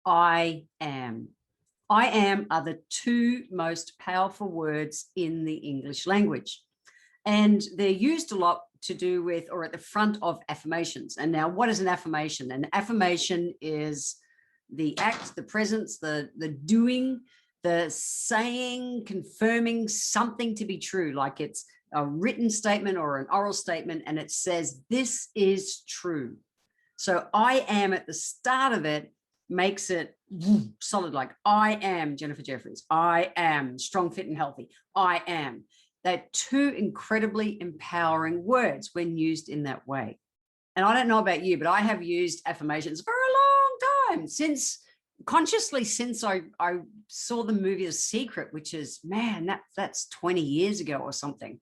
I am. I am are the two most powerful words in the English language. And they're used a lot to do with, or at the front of affirmations. And now what is an affirmation? An affirmation is the act, the presence, the doing, the saying, confirming something to be true, like it's a written statement or an oral statement, and it says, this is true. So I am at the start of it makes it solid, like I am Jennifer Jeffries. I am strong, fit, and healthy. I am. They're two incredibly empowering words when used in that way. And I don't know about you, but I have used affirmations for a long time, since I saw the movie The Secret, which is, man, that's 20 years ago or something.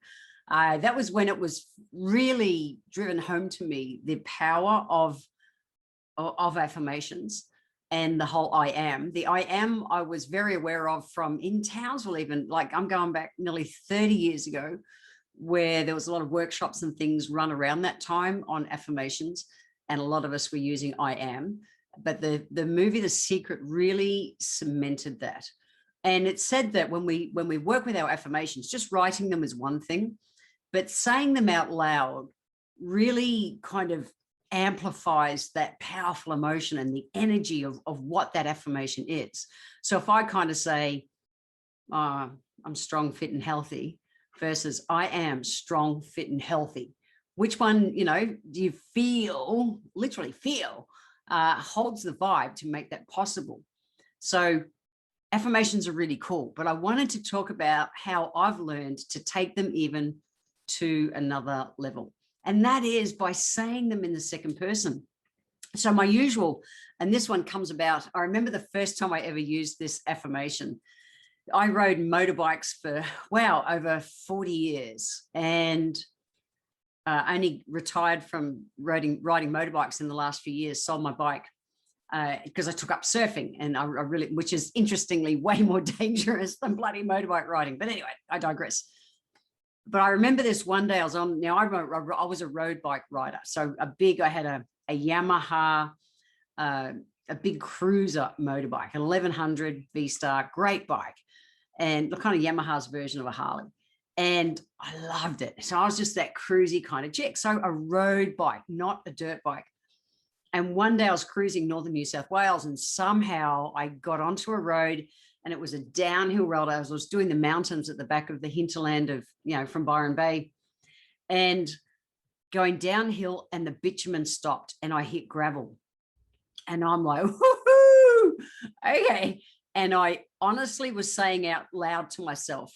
That was when it was really driven home to me, the power of affirmations and the whole I am. The I am I was very aware of from in Townsville, even, like I'm going back nearly 30 years ago, where there was a lot of workshops and things run around that time on affirmations, and a lot of us were using I am. But the movie The Secret really cemented that. And it said that when we work with our affirmations, just writing them is one thing, but saying them out loud really kind of amplifies that powerful emotion and the energy of what that affirmation is. So if I kind of say, I'm strong, fit, and healthy, versus I am strong, fit, and healthy, which one, do you feel, literally feel, holds the vibe to make that possible? So affirmations are really cool, but I wanted to talk about how I've learned to take them even to another level. And that is by saying them in the second person. So my usual, and this one comes about, I remember the first time I ever used this affirmation. I rode motorbikes for, wow, over 40 years, and only retired from riding motorbikes in the last few years, sold my bike because I took up surfing, and I really, which is interestingly way more dangerous than bloody motorbike riding. But anyway, I digress. But I remember this one day I was on, now I was a road bike rider. So I had a Yamaha, a big cruiser motorbike, an 1100 V-Star, great bike, and the kind of Yamaha's version of a Harley. And I loved it. So I was just that cruisy kind of chick. So a road bike, not a dirt bike. And one day I was cruising northern New South Wales, and somehow I got onto a road, and it was a downhill road. I was doing the mountains at the back of the hinterland of, from Byron Bay, and going downhill, and the bitumen stopped and I hit gravel. And I'm like, woohoo, okay. And I honestly was saying out loud to myself,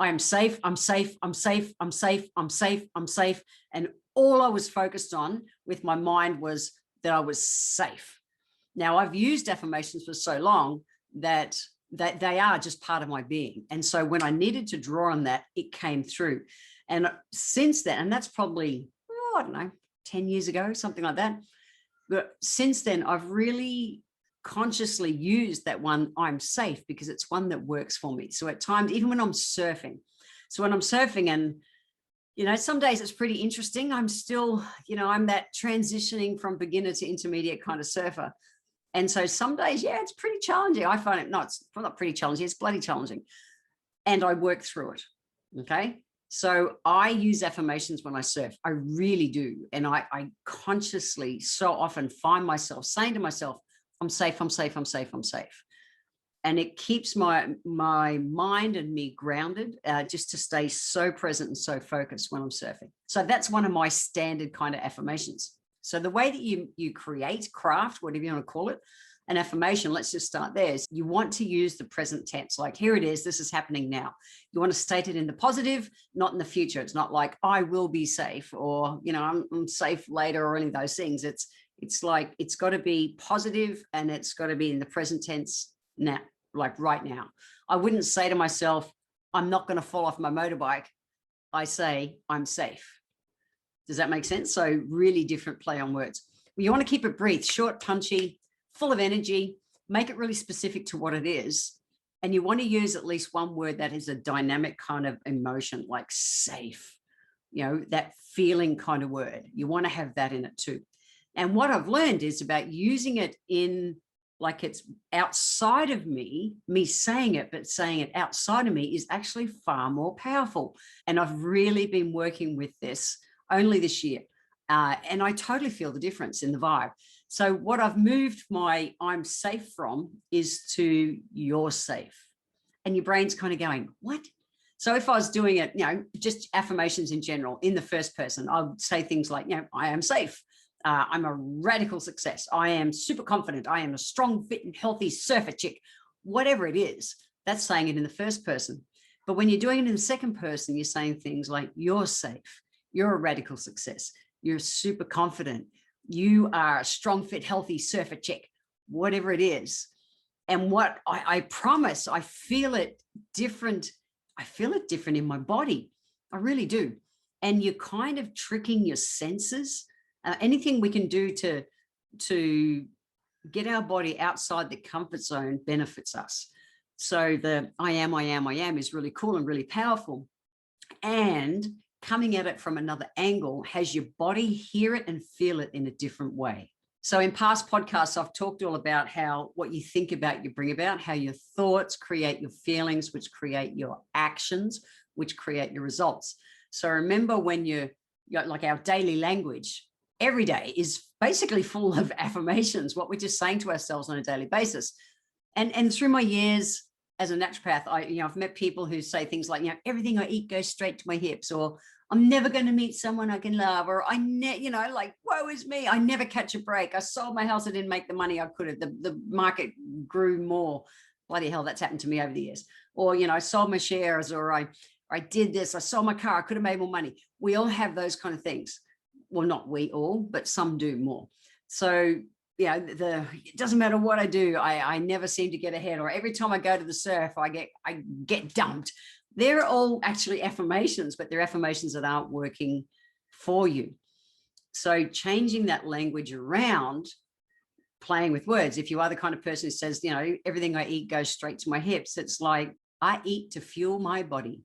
I am safe, I'm safe, I'm safe, I'm safe, I'm safe, I'm safe. And all I was focused on with my mind was that I was safe. Now, I've used affirmations for so long that they are just part of my being. And so when I needed to draw on that, it came through. And since then, and that's probably, I don't know, 10 years ago, something like that. But since then, I've really consciously used that one, I'm safe, because it's one that works for me. So at times, even when I'm surfing, and, some days it's pretty interesting. I'm still, I'm that transitioning from beginner to intermediate kind of surfer. And so some days, yeah, it's pretty challenging. I find it, it's not pretty challenging, it's bloody challenging. And I work through it, okay? So I use affirmations when I surf, I really do. And I consciously so often find myself saying to myself, I'm safe, I'm safe, I'm safe, I'm safe. And it keeps my mind and me grounded, just to stay so present and so focused when I'm surfing. So that's one of my standard kind of affirmations. So the way that you craft, whatever you want to call it, an affirmation, let's just start there, is you want to use the present tense. Like, here it is, this is happening now. You want to state it in the positive, not in the future. It's not like I will be safe, or, I'm safe later, or any of those things. It's like, it's got to be positive, and it's got to be in the present tense now, like right now. I wouldn't say to myself, I'm not going to fall off my motorbike. I say, I'm safe. Does that make sense? So really different play on words. You want to keep it brief, short, punchy, full of energy, make it really specific to what it is. And you want to use at least one word that is a dynamic kind of emotion, like safe, that feeling kind of word. You want to have that in it too. And what I've learned is about using it in like it's outside of me saying it, but saying it outside of me is actually far more powerful. And I've really been working with this only this year. And I totally feel the difference in the vibe. So what I've moved my I'm safe from is to you're safe. And your brain's kind of going, what? So if I was doing it, just affirmations in general, in the first person, I would say things like, I am safe. I'm a radical success. I am super confident. I am a strong, fit and healthy surfer chick. Whatever it is, that's saying it in the first person. But when you're doing it in the second person, you're saying things like you're safe. You're a radical success. You're super confident. You are a strong, fit, healthy surfer chick, whatever it is. And what I promise, I feel it different. I feel it different in my body. I really do. And you're kind of tricking your senses. Anything we can do to get our body outside the comfort zone benefits us. So the I am is really cool and really powerful. And coming at it from another angle has your body hear it and feel it in a different way. So in past podcasts, I've talked all about how what you think about, you bring about, how your thoughts create your feelings, which create your actions, which create your results. So remember when you're like our daily language, every day is basically full of affirmations, what we're just saying to ourselves on a daily basis. And through my years as a naturopath, I've met people who say things like, everything I eat goes straight to my hips, or I'm never going to meet someone I can love, or like, woe is me. I never catch a break. I sold my house. I didn't make the money I could have. The market grew more. Bloody hell, that's happened to me over the years. Or, I sold my shares, or I did this. I sold my car. I could have made more money. We all have those kind of things. Well, not we all, but some do more. So, it doesn't matter what I do. I never seem to get ahead, or every time I go to the surf, I get dumped. They're all actually affirmations, but they're affirmations that aren't working for you. So changing that language around, playing with words. If you are the kind of person who says, everything I eat goes straight to my hips, it's like, I eat to fuel my body.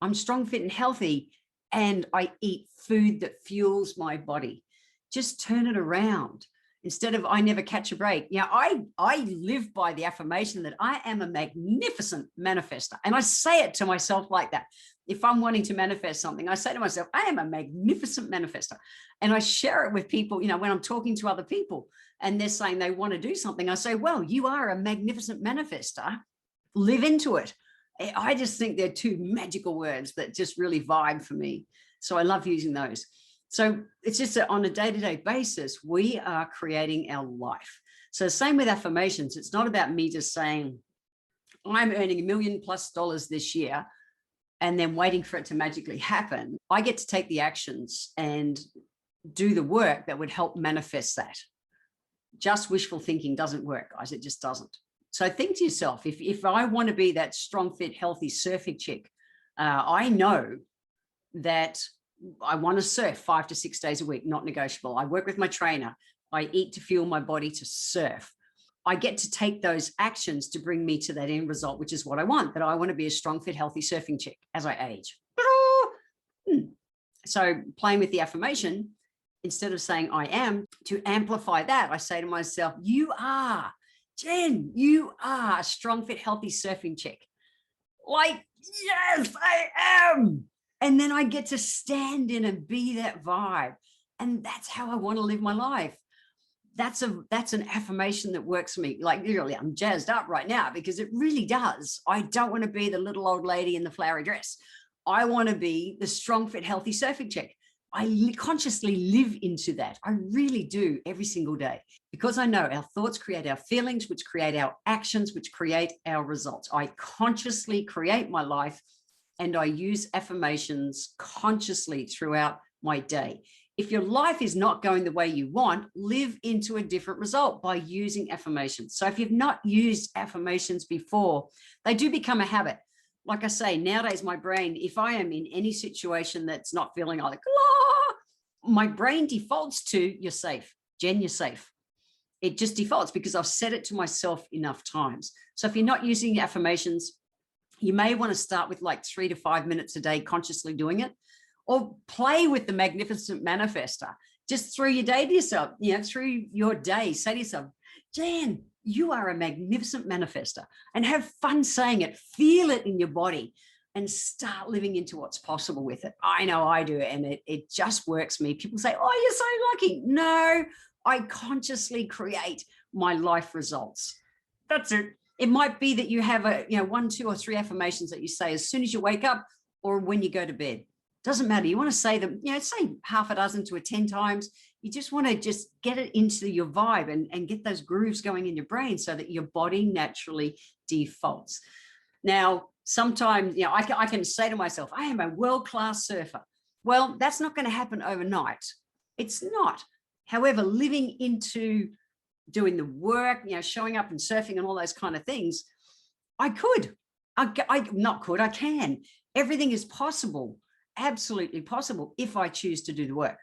I'm strong, fit and healthy, and I eat food that fuels my body. Just turn it around. Instead of I never catch a break. I live by the affirmation that I am a magnificent manifester. And I say it to myself like that. If I'm wanting to manifest something, I say to myself, I am a magnificent manifester. And I share it with people, when I'm talking to other people and they're saying they want to do something, I say, well, you are a magnificent manifester. Live into it. I just think they're two magical words that just really vibe for me. So I love using those. So it's just that on a day-to-day basis, we are creating our life. So same with affirmations. It's not about me just saying, I'm earning $1 million+ this year and then waiting for it to magically happen. I get to take the actions and do the work that would help manifest that. Just wishful thinking doesn't work, guys. It just doesn't. So think to yourself, if I want to be that strong, fit, healthy surfing chick, I know that I want to surf 5 to 6 days a week, not negotiable. I work with my trainer. I eat to fuel my body to surf. I get to take those actions to bring me to that end result, which is what I want, that I want to be a strong, fit, healthy surfing chick as I age. So playing with the affirmation, instead of saying I am, to amplify that, I say to myself, you are, Jen, you are a strong, fit, healthy surfing chick. Like, yes, I am. And then I get to stand in and be that vibe. And that's how I want to live my life. That's an affirmation that works for me. Like literally, I'm jazzed up right now because it really does. I don't want to be the little old lady in the flowery dress. I want to be the strong, fit, healthy surfing chick. I consciously live into that. I really do every single day because I know our thoughts create our feelings, which create our actions, which create our results. I consciously create my life and I use affirmations consciously throughout my day. If your life is not going the way you want, live into a different result by using affirmations. So if you've not used affirmations before, they do become a habit. Like I say, nowadays, my brain, if I am in any situation that's not feeling like, my brain defaults to, you're safe. Jen, you're safe. It just defaults because I've said it to myself enough times. So if you're not using affirmations, you may want to start with like 3 to 5 minutes a day, consciously doing it, or play with the magnificent manifester. Just through your day to yourself, through your day, say to yourself, Jan, You are a magnificent manifester, and have fun saying it. Feel it in your body and start living into what's possible with it. I know I do, and it just works for me. People say, oh, you're so lucky. No, I consciously create my life results. That's it. It might be that you have 1, 2, or 3 affirmations that you say as soon as you wake up or when you go to bed. Doesn't matter. You want to say them, say half a dozen to 10 times. You just want to just get it into your vibe and get those grooves going in your brain so that your body naturally defaults. Now, sometimes, I can say to myself, I am a world-class surfer. Well, that's not going to happen overnight. It's not. However, living into doing the work, showing up and surfing and all those kind of things, I can. Everything is possible, absolutely possible, if I choose to do the work.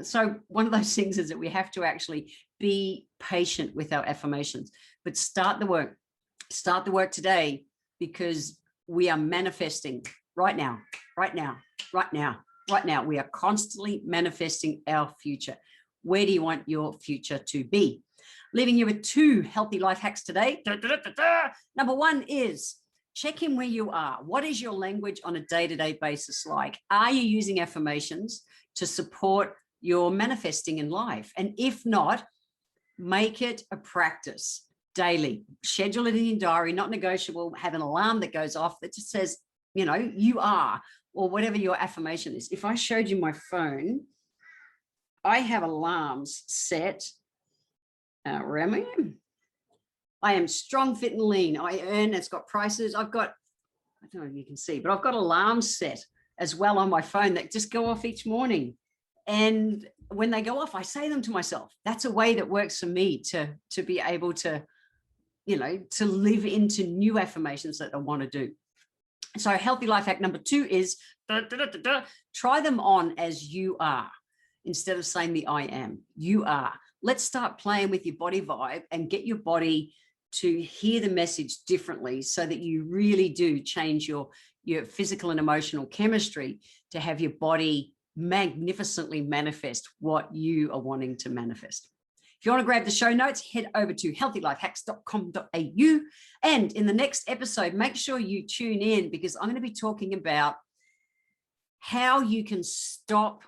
So one of those things is that we have to actually be patient with our affirmations, but start the work today, because we are manifesting right now. We are constantly manifesting our future. Where do you want your future to be? Leaving you with 2 healthy life hacks today. Number 1 is check in where you are. What is your language on a day-to-day basis like? Are you using affirmations to support your manifesting in life? And if not, make it a practice daily. Schedule it in your diary, not negotiable. Have an alarm that goes off that just says, you are, or whatever your affirmation is. If I showed you my phone, I have alarms set. Where am I? I am strong, fit, and lean. I earn. It's got prices. I don't know if you can see, but I've got alarms set as well on my phone that just go off each morning. And when they go off, I say them to myself. That's a way that works for me to be able to, to live into new affirmations that I want to do. So healthy life hack number 2 is try them on as you are, instead of saying the I am. You are. Let's start playing with your body vibe and get your body to hear the message differently, so that you really do change your physical and emotional chemistry to have your body magnificently manifest what you are wanting to manifest. If you want to grab the show notes, head over to healthylifehacks.com.au. And in the next episode, make sure you tune in, because I'm going to be talking about how you can stop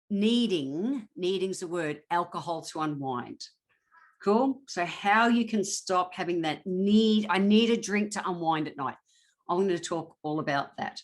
needing's the word, alcohol to unwind. Cool. So how you can stop having that need. I need a drink to unwind at night. I'm going to talk all about that.